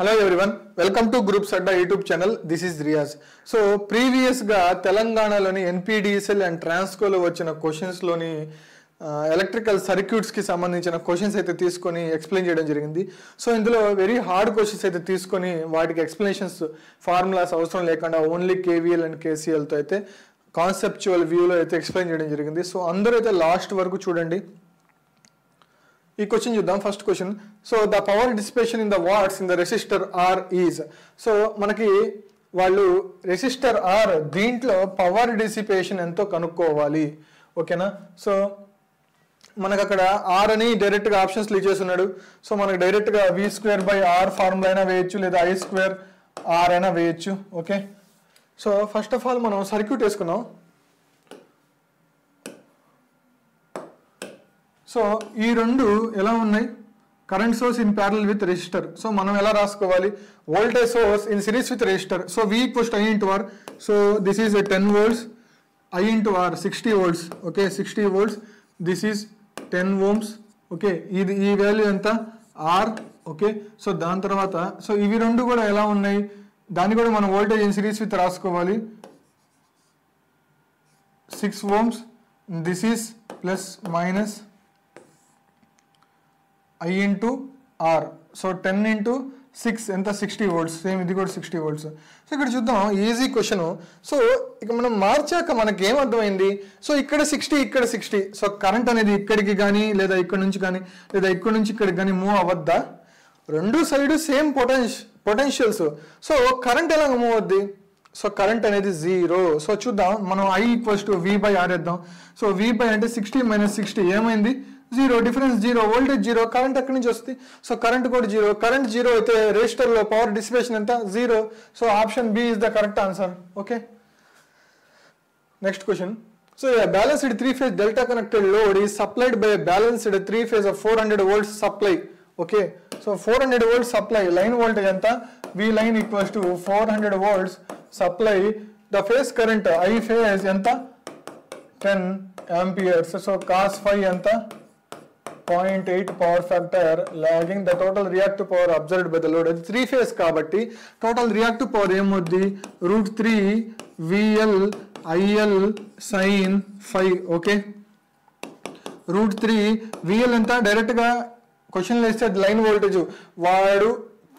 Hello everyone, welcome to Groups Adda YouTube channel. This is Riyaz. So previous ga Telangana loni NPDCL and Transco lo vachina questions loni electrical circuits ki sambandhinchina questions aithe teeskoni explain cheyadam jarigindi. So indulo very hard questions aithe teeskoni vaatiki explanations formulas avasaram lekunda only KVL and KCL tho aithe conceptual view lo aithe explain cheyadam jarigindi. So andaru aithe last varaku chudandi. ఈ question చూద్దాం. First question. So the power dissipation in the what's in the resistor are is. So మనకి వాళ్ళు resistor are దీంట్లో power dissipation ఎంతో కనుక్కోవాలి. ఓకేనా. So మనకు అక్కడ ఆర్ అని డైరెక్ట్గా ఆప్షన్స్ లీవ్ చేస్తున్నాడు. సో మనకు డైరెక్ట్గా v²/r ఫార్ములా అయినా వేయచ్చు, లేదా i²r అయినా వేయచ్చు. Okay. So first of all మనం సర్క్యూట్ వేసుకున్నాం. సో ఈ రెండు ఎలా ఉన్నాయి? Current source in parallel with resistor. So మనం ఎలా రాసుకోవాలి? Voltage source in series with resistor. So V = I × R. So this is 10 volts. I × R 60 volts. Okay, 60 volts. This is 10 ohms. Okay, ఇది ఈ value ఎంత? R. Okay. So దాని తర్వాత so ఇవి రెండు కూడా ఎలా ఉన్నాయి? దాన్ని కూడా మనం వోల్టేజ్ ఇన్ సిరీస్ విత్ రాసుకోవాలి. 6 ohms. This is plus minus I × R. So 10 × 6 ఎంత? 60 volts. సేమ్ ఇది కూడా 60 volts. సో ఇక్కడ చూద్దాం, ఈజీ క్వశ్చన్. సో ఇక మనం మార్చాక మనకి ఏమర్థమైంది? సో ఇక్కడ 60, ఇక్కడ 60. సో కరెంట్ అనేది ఇక్కడికి కానీ, లేదా ఇక్కడ నుంచి కానీ, లేదా ఇక్కడ నుంచి ఇక్కడికి కానీ మూవ్ అవ్వద్దా? రెండు side same potentials. So current ఎలా మూవ్ అవుద్ది? సో కరెంట్ అనేది 0. సో చూద్దాం, మనం I = V/R వేద్దాం. సో V అంటే 60 - 60 ఏమైంది? 0. డిఫరెన్స్ 0. వోల్టేజ్ 0. కరెంట్ ఎక్కడి నుంచి వస్తుంది? సో కరెంట్ కూడా 0. కరెంట్ 0 అయితే రెసిస్టర్లో పవర్ డిసిపేషన్ ఎంత? 0. So option B is the correct answer. Okay. Next question. So balanced 3-phase delta connected load is supplied by balanced 3-phase of 400 volts supply. Okay. So 400 volts supply. Line voltage ఎంత? V line = 400 volts supply. The phase current I phase ఎంత? 10 amperes. So cos phi ఎంత? 0.8 power factor lagging the total reactive power observed by the load. అది 3-phase కాబట్టి total reactive power ఏమవుద్ది? √3 VL IL sin phi. Okay. √3 VL ఎంత? డైరెక్ట్గా క్వశ్చన్లో ఇస్తే line voltage, వాడు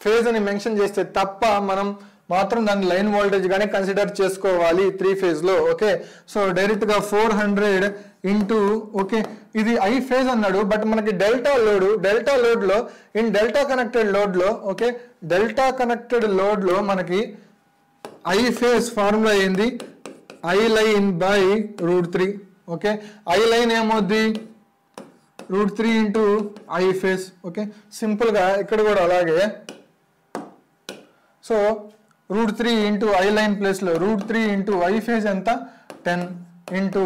ఫేజ్ అని మెన్షన్ చేస్తే తప్ప మనం మాత్రం దాన్ని లైన్ వోల్టేజ్ గానే కన్సిడర్ చేసుకోవాలి 3-phase లో. ఓకే. సో డైరెక్ట్ గా 400 ఇంటూ, ఓకే, ఇది I ఫేజ్ అన్నాడు, బట్ మనకి డెల్టా లోడ్ లో ఇన్ డెల్టా కనెక్టెడ్ లోడ్ లో, ఓకే, డెల్టా కనెక్టెడ్ లోడ్ లో మనకి I ఫేజ్ ఫార్ములా ఏంది? I line by √3. Okay. I line ఏమవుద్ది? √3 into I phase. Okay. Simple గా ఇక్కడ కూడా అలాగే. So √3 into I line place లో √3 ఇంటూ I ఫేజ్ ఎంత? 10 ఇంటూ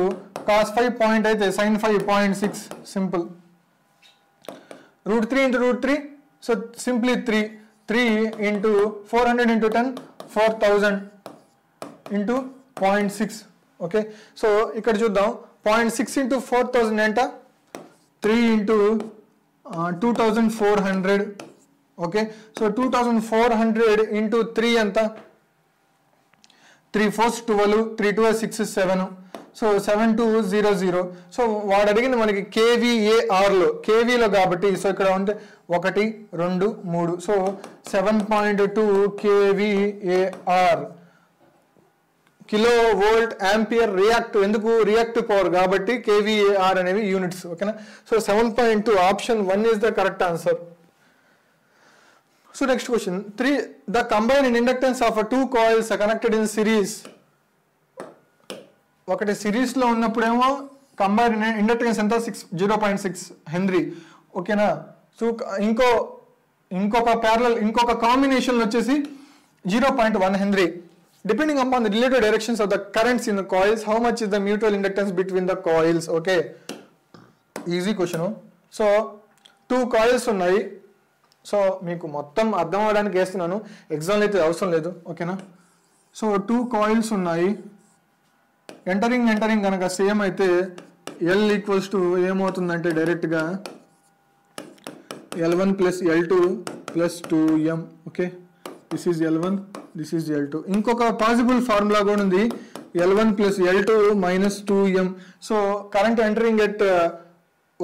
cos phi పాయింట్ అయితే sin phi 0.6. Simple. √3 into √3. So simply 3 into 400 into 10 4000 into 0.6. Okay. So ఇక్కడ చూద్దాం, 0.6 ఇంటూ 4000 ఎంత? 3 ఇంటూ 2400. ఓకే. సో 2400 ఇంటూ 3 ఎంత? 3 4 12, 3 2 6 7. సో 7200. సో వాడు అడిగింది మనకి KVARలో, KVలో కాబట్టి సో ఇక్కడ ఉంటే 1 2 3. So 7.2 KVAR, kilo volt ampere reactive. ఎందుకు? రియాక్టివ్ పవర్ కాబట్టి KVAR అనేవి యూనిట్స్. ఓకేనా. So 7.2 option 1 is the correct answer. So next question. 3. The combined inductance of 2 coils are connected in series. ఒకటి సిరీస్ లో ఉన్నప్పుడేమో కంబైన్డ్ ఇండక్టెన్స్ ఎంత? 0.6 henry. ఓకేనా. So ఇంకొక కాంబినేషన్ వచ్చేసి 0.1 henry. Depending upon the relative directions of the currents in the coils, how much is the mutual inductance between the coils? Okay, easy question. So 2 coils ఉన్నాయి. So మీకు మొత్తం అర్థం అవ్వడానికి వేస్తున్నాను, ఎగ్జామ్లో అయితే అవసరం లేదు. ఓకేనా. సో 2 coils ఉన్నాయి. ఎంటరింగ్ కనుక సేమ్ అయితే L = ఏమవుతుందంటే డైరెక్ట్గా L1 + L2 + 2M. Okay. This is L1, this is L2. ఇంకొక పాసిబుల్ ఫార్ములా కూడా ఉంది, L1 plus L2 minus 2M. So current entering at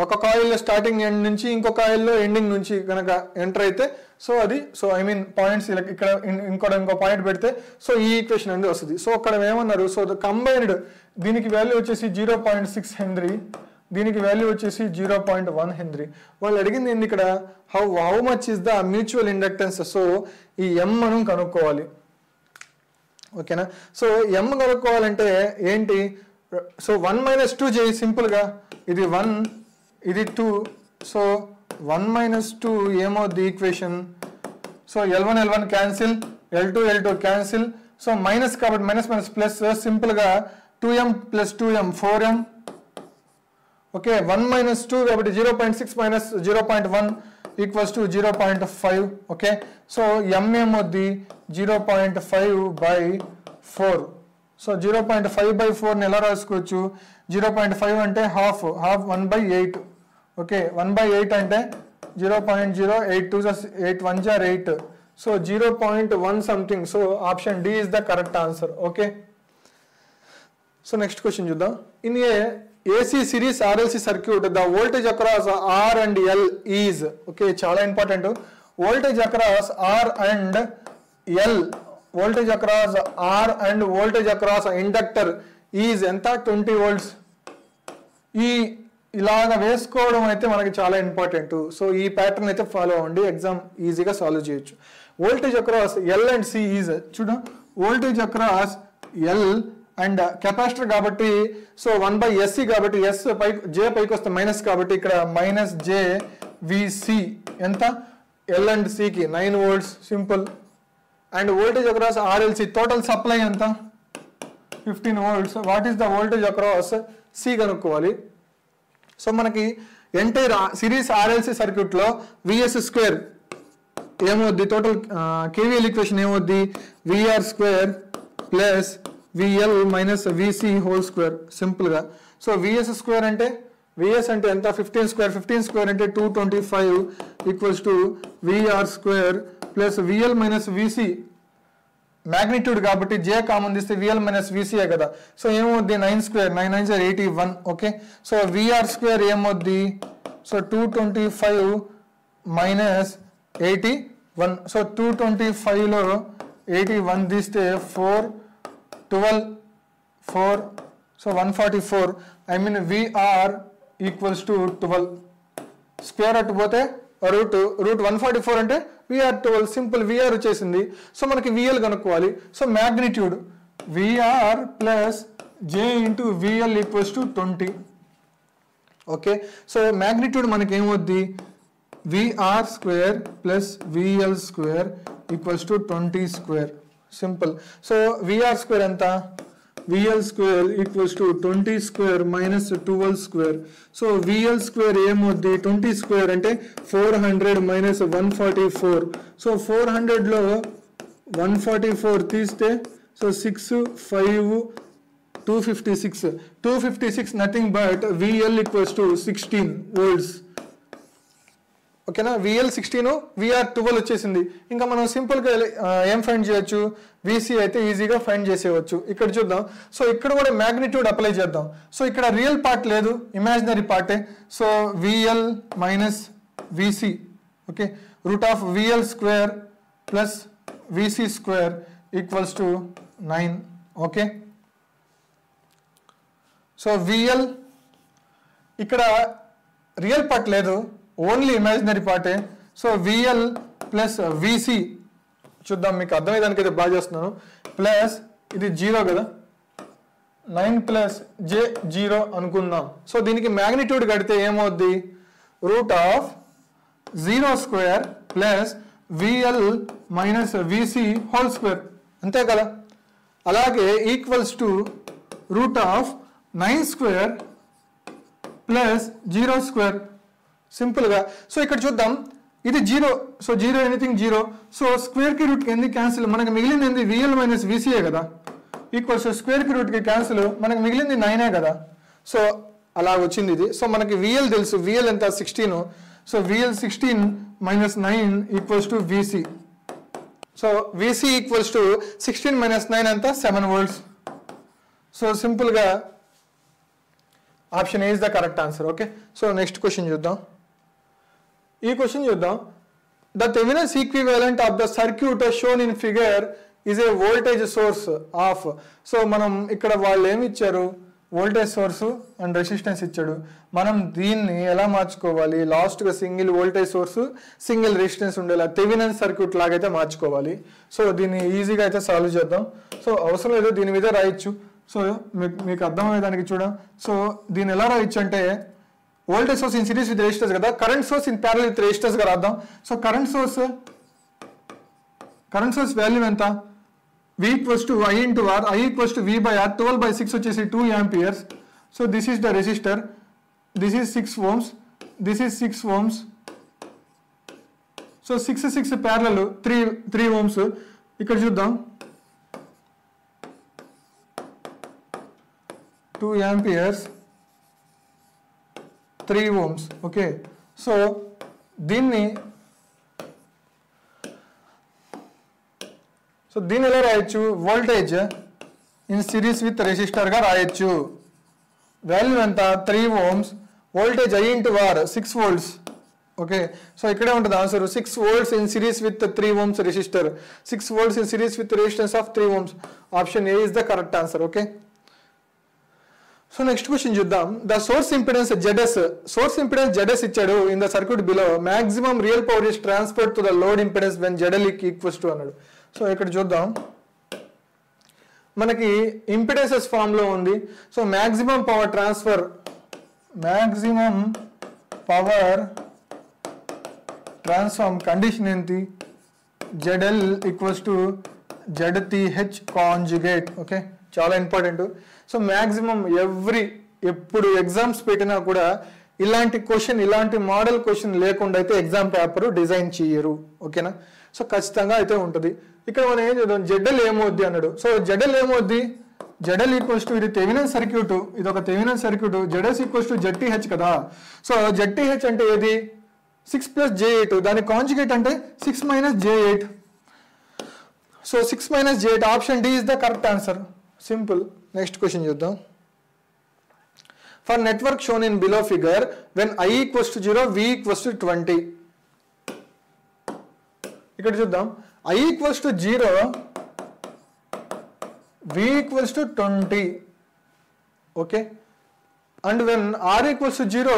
ఒక కాయిల్లో స్టార్టింగ్ ఎండ్ నుంచి ఇంకో కాయిల్లో ఎండింగ్ నుంచి కనుక ఎంటర్ అయితే సో అది సో ఐ మీన్ పాయింట్స్ ఇక్కడ ఇంకో పాయింట్ పెడితే సో ఈ ఈక్వేషన్ అనేది వస్తుంది. సో అక్కడ ఏమన్నారు, సో కంబైన్డ్ దీనికి వాల్యూ వచ్చేసి 0.6 హెన్రీ, దీనికి వాల్యూ వచ్చేసి 0.1 హెన్రీ. వాళ్ళు అడిగింది ఏంది ఇక్కడ, how much is the mutual inductance. So ఈ M మనం కనుక్కోవాలి. ఓకేనా, సో M కనుక్కోవాలంటే ఏంటి, సో 1 మైనస్ 2 చేయి సింపుల్గా, ఇది 1 ఇది 2, సో 1 మైనస్ 2 ఏమవుద్ది equation, so L1 cancel, L2 cancel, so minus కాబట్టి మైనస్ ప్లస్ సింపుల్గా 2M plus 2M 4M. Okay, 1 minus 2 కాబట్టి 0.6 minus 0.1 equals to 0.5. Okay, so M ఏమవుద్ది 0.5/4. సో 0.5/4ని ఎలా రాసుకోవచ్చు, 0.5 అంటే హాఫ్ 1/8. ఓకే, 1/8 అంటే 0.082 8 1 are 8. So 0.1 something. So option D is the correct answer. Okay, so next question చూద్దాం. In a AC series RLC circuit, the voltage across R and L is, okay, చాలా important, voltage across R and L, voltage across R and voltage across inductor is ఎంత 20 volts. ఇలాగ వేసుకోవడం అయితే మనకి చాలా important. So ఈ pattern అయితే follow అవ్వండి, ఎగ్జామ్ ఈజీగా సాల్వ్ చేయొచ్చు. Voltage across L and C is, చూడు voltage across L and capacitor కాబట్టి సో 1/SC కాబట్టి ఎస్ పైకి జే పైకి వస్తే మైనస్ కాబట్టి ఇక్కడ మైనస్ JVC ఎంత L అండ్ Cకి 9 volts simple. And voltage across RLC total supply ఎంత 15 volts. What is the voltage across C కనుక్కోవాలి. సో మనకి ఎంటైర్ సిరీస్ RLC సర్క్యూట్లో VS² ఏమవుద్ది, టోటల్ KVL ఈక్వేషన్ ఏమవుద్ది, VR² plus VL minus VC whole square సింపుల్గా. So VS² అంటే VS అంటే ఎంత 15² అంటే 225 equals to VR² plus VL minus VC magnitude కాబట్టి J కామన్ తీస్తే VL మైనస్ VC కదా. సో ఏమవుద్ది 9² 9 9 81. ఓకే, సో VR² ఏమవుద్ది, సో 225 మైనస్ 81. సో 225లో 81 తీస్తే 4 12 4, so 144. I mean VR equals to 12. Square అటు పోతే రూట్ 144 అంటే VR 12 సింపుల్. VR వచ్చేసింది. సో మనకి VL కనుక్కోవాలి. So magnitude VR plus J into VL equals to 20. Okay, so magnitude మనకి ఏమవుద్ది VR² plus VL² equals to 20² simple. So VR² ఎంత, VL² equals to 20² minus 12². So VL² ఏమవుద్ది 20² అంటే 400 minus 144. So 400లో 144 తీస్తే so 6 5 256 nothing but VL equals to 16 volts. ఓకేనా, VL 16 VR 12 వచ్చేసింది. ఇంకా మనం సింపుల్గా ఏం ఫైండ్ చేయొచ్చు, VC అయితే ఈజీగా ఫైండ్ చేసేయచ్చు. ఇక్కడ చూద్దాం. సో ఇక్కడ కూడా మ్యాగ్నిట్యూడ్ అప్లై చేద్దాం. సో ఇక్కడ రియల్ పార్ట్ లేదు, ఇమాజినరీ పార్టే. So VL minus VC, okay, root of VL² plus VC² equals to 9. Okay, so VL ఇక్కడ రియల్ పార్ట్ లేదు, ఓన్లీ ఇమాజినరీ పార్టే. సో VL ప్లస్ VC చూద్దాం, మీకు అర్థమయ్యేదానికి అయితే బాగా చేస్తున్నాను. ప్లస్ ఇది 0 కదా, 9 ప్లస్ J 0 అనుకుందాం. సో దీనికి మ్యాగ్నిట్యూడ్ కడితే ఏమవుద్ది, root of 0² plus VL minus VC whole square అంతే కదా. అలాగే equals to root of 9² plus 0² సింపుల్గా. సో ఇక్కడ చూద్దాం, ఇది 0, సో 0 ఎనీథింగ్ 0. సో స్క్వేర్కి రూట్కి ఎందుకు క్యాన్సిల్, మనకి మిగిలింది ఏంది VL మైనస్ VCయే కదా, ఈక్వల్స్ స్క్వేర్కి రూట్కి క్యాన్సిల్, మనకి మిగిలింది 9 కదా. సో అలా వచ్చింది ఇది. సో మనకి VL తెలుసు, VL ఎంత 16. So VL 16 minus 9 equals to VC. So VC equals to 16 minus 9 ఎంత 7 volts. సో సింపుల్గా option A is the correct answer. Okay, so next question చూద్దాం. ఈ క్వశ్చన్ చూద్దాం. The Thevenin's equivalent of the circuit shown in figure is a voltage source of. So మనం ఇక్కడ వాళ్ళు ఏమి ఇచ్చారు, వోల్టేజ్ సోర్సు అండ్ రెసిస్టెన్స్ ఇచ్చాడు. మనం దీన్ని ఎలా మార్చుకోవాలి, లాస్ట్గా single voltage source single resistance ఉండేలా థెవెనిన్ సర్క్యూట్ లాగైతే మార్చుకోవాలి. సో దీన్ని ఈజీగా అయితే సాల్వ్ చేద్దాం. సో అవసరం లేదు, దీని మీద రాయొచ్చు. సో మీకు అర్థమయ్యేదానికి చూడం. సో దీన్ని ఎలా రాయొచ్చు అంటే voltage source in series with resistors కదా, current source in parallel with resistors గా రాద్దాం. సో కరెంట్ సోర్స్ వాల్యూ ఎంత, V equals to I into R, I equals to V by R, 12 by 6 వచ్చేసి 2 amperes. So this is the resistor, this is 6 ohms, this is 6 ohms. So 6 parallel 3 ohms. ఇక్కడ చూద్దాం 2 amperes 3 ohms. Okay, so దీన్ని ఎలా రాయొచ్చు, voltage in series with resistor గా రాయొచ్చు. Value ఎంత 3 ohms, voltage I into R 6 volts. Okay, so ఇక్కడే ఉంటుంది answer. 6 volts in series with 3 ohms resistor, 6 volts in series with resistance of 3 ohms. Option A is the correct answer. Okay, so next question చూద్దాం. The source impedance ZS ఇచ్చాడు in the circuit below. Maximum real power is transferred to the load impedance when ZL equals to అన్నాడు. So ఇక్కడ చూద్దాం, మనకి impedances form లో ఉంది. So maximum power transform condition ఏంటి, ZL equals to ZTH conjugate. Okay, చాలా important. So maximum ఎప్పుడు exams పెట్టినా కూడా ఇలాంటి మోడల్ క్వశ్చన్ లేకుండా అయితే ఎగ్జామ్ పేపర్ డిజైన్ చేయరు. ఓకేనా, సో ఖచ్చితంగా అయితే ఉంటుంది. ఇక్కడ మనం ఏం చేద్దాం, ZL ఏమవుద్ది అన్నాడు. సో ZL ఏమవుద్ది, ZL ఈక్వల్స్ టు, ఇది థెవెనిన్ సర్క్యూట్, ఇది ఒక Thevenin circuit. ZS equals to ZTH కదా. సో ZTH అంటే ఏది 6 + j8, దాని కాంజుగేట్ అంటే 6 - j8. So 6 - j8 option D is the correct answer. Simple. Next question చూద్దాం. For network shown in below figure when I equals to 0, V equals to 20. ఇక్కడ చూద్దాం, I equals to 0, V equals to 20. Okay, and when R equals to 0,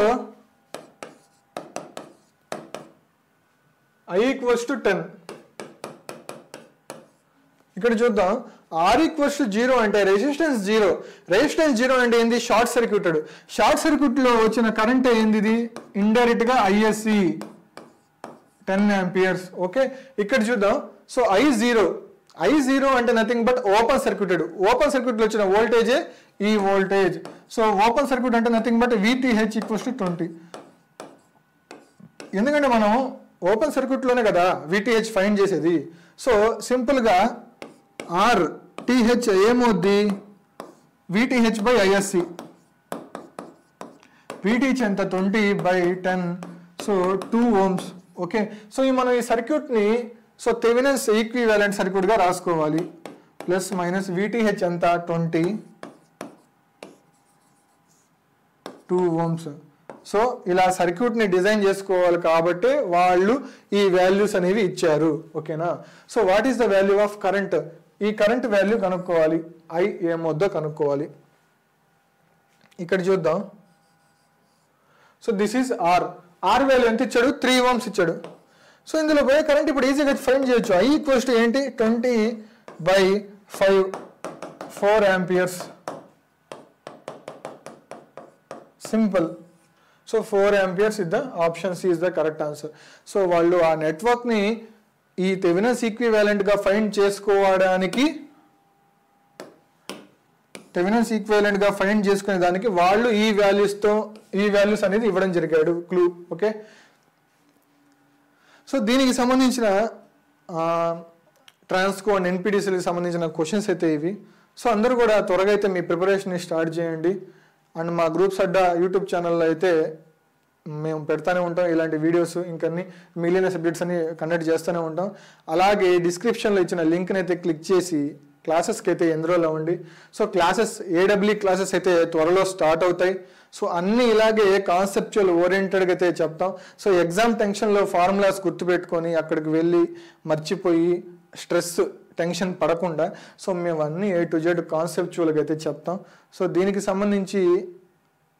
I equals to 10. ఇక్కడ చూద్దాం, R equals to 0 అంటే resistance 0 అంటే ఏంది, short circuited. Short circuit లో వచ్చిన current ఏంది, ఇది ఇండైరెక్ట్ గా ISC 10 amperes. ఓకే, ఇక్కడ చూద్దాం. సో I0 అంటే నథింగ్ బట్ ఓపెన్ సర్క్యూటెడ్ లో వచ్చిన వోల్టేజే ఈ వోల్టేజ్. సో ఓపెన్ సర్క్యూట్ అంటే nothing but VTH equals to 20. ఎందుకంటే మనం ఓపెన్ సర్క్యూట్ లోనే కదా VTH ఫైండ్ చేసేది. సో సింపుల్ గా RTH ఏమవుద్ది, VTH బై ISC. VTH ఎంత 20/10, సో 2 ohms. ఓకే, సో మనం ఈ సర్క్యూట్ ని సో థెవెనిన్స్ ఈక్వివాలెంట్ సర్క్యూట్ గా రాసుకోవాలి. ప్లస్ మైనస్ VTH ఎంత 20, 2 ohms. సో ఇలా సర్క్యూట్ ని డిజైన్ చేసుకోవాలి కాబట్టి వాళ్ళు ఈ వాల్యూస్ అనేవి ఇచ్చారు. ఓకేనా, so what is the value of current, ఈ కరెంట్ వాల్యూ కనుక్కోవాలి. I ఏమొద్దో కనుక్కోవాలి. ఇక్కడ చూద్దాం. So this is R value ఎంత ఇచ్చాడు, 3 ohms ఇచ్చాడు. సో ఇందులో పోయే కరెంట్ ఇప్పుడు ఈజీగా ఫైండ్ చేయొచ్చు. I ఈక్వల్స్ టు ఏంటి 20/5, 4 amperes. Simple. So 4 amperes is the option c is the correct answer. So వాళ్ళు ఆ నెట్వర్క్ ని ఈ థెవెనిన్స్ ఈక్వివాలెంట్ గా ఫైండ్ చేసుకోవడానికి, థెవెనిన్స్ ఈక్వివాలెంట్ గా ఫైండ్ చేసుకునే దానికి వాళ్ళు ఈ వాల్యూస్ అనేది ఇవ్వడం జరిగాడు క్లూ. ఓకే, సో దీనికి సంబంధించిన ట్రాన్స్కో అండ్ NPTELకి సంబంధించిన క్వశ్చన్స్ అయితే ఇవి. సో అందరూ కూడా త్వరగా అయితే మీ ప్రిపరేషన్ స్టార్ట్ చేయండి. అండ్ మా గ్రూప్స్ అడ్డా యూట్యూబ్ ఛానల్లో అయితే మేము పెడతానే ఉంటాం ఇలాంటి వీడియోస్, ఇంకన్నీ మిగిలిన సబ్జెక్ట్స్ అన్ని కండక్ట్ చేస్తూనే ఉంటాం. అలాగే డిస్క్రిప్షన్లో ఇచ్చిన లింక్ని అయితే క్లిక్ చేసి క్లాసెస్కి అయితే ఎన్రోల్ అవ్వండి. సో క్లాసెస్ ఏడబ్ల్యూ క్లాసెస్ అయితే త్వరలో స్టార్ట్ అవుతాయి. సో అన్నీ ఇలాగే కాన్సెప్చువల్ ఓరియంటెడ్గా అయితే చెప్తాం. సో ఎగ్జామ్ టెన్షన్లో ఫార్ములాస్ గుర్తుపెట్టుకొని అక్కడికి వెళ్ళి మర్చిపోయి స్ట్రెస్ టెన్షన్ పడకుండా సో మేము అన్నీ A to Z కాన్సెప్చువల్గా అయితే చెప్తాం. సో దీనికి సంబంధించి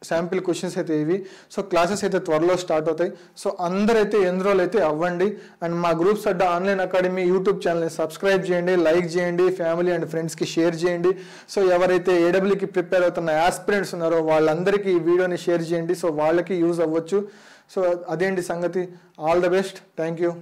శాంపిల్ క్వశ్చన్స్ అయితే ఇవి. సో క్లాసెస్ అయితే త్వరలో స్టార్ట్ అవుతాయి. సో అందరైతే ఎన్రోల్ అయితే అవ్వండి. అండ్ మా గ్రూప్స్ అడ్డా ఆన్లైన్ అకాడమీ యూట్యూబ్ ఛానల్ని సబ్స్క్రైబ్ చేయండి, లైక్ చేయండి, ఫ్యామిలీ అండ్ ఫ్రెండ్స్కి షేర్ చేయండి. సో ఎవరైతే ఏడబ్ల్యూకి ప్రిపేర్ అవుతున్న ఆస్పిరెంట్స్ ఉన్నారో వాళ్ళందరికీ ఈ వీడియోని షేర్ చేయండి. సో వాళ్ళకి యూజ్ అవ్వచ్చు. సో అదేంటి సంగతి. All the best. Thank you.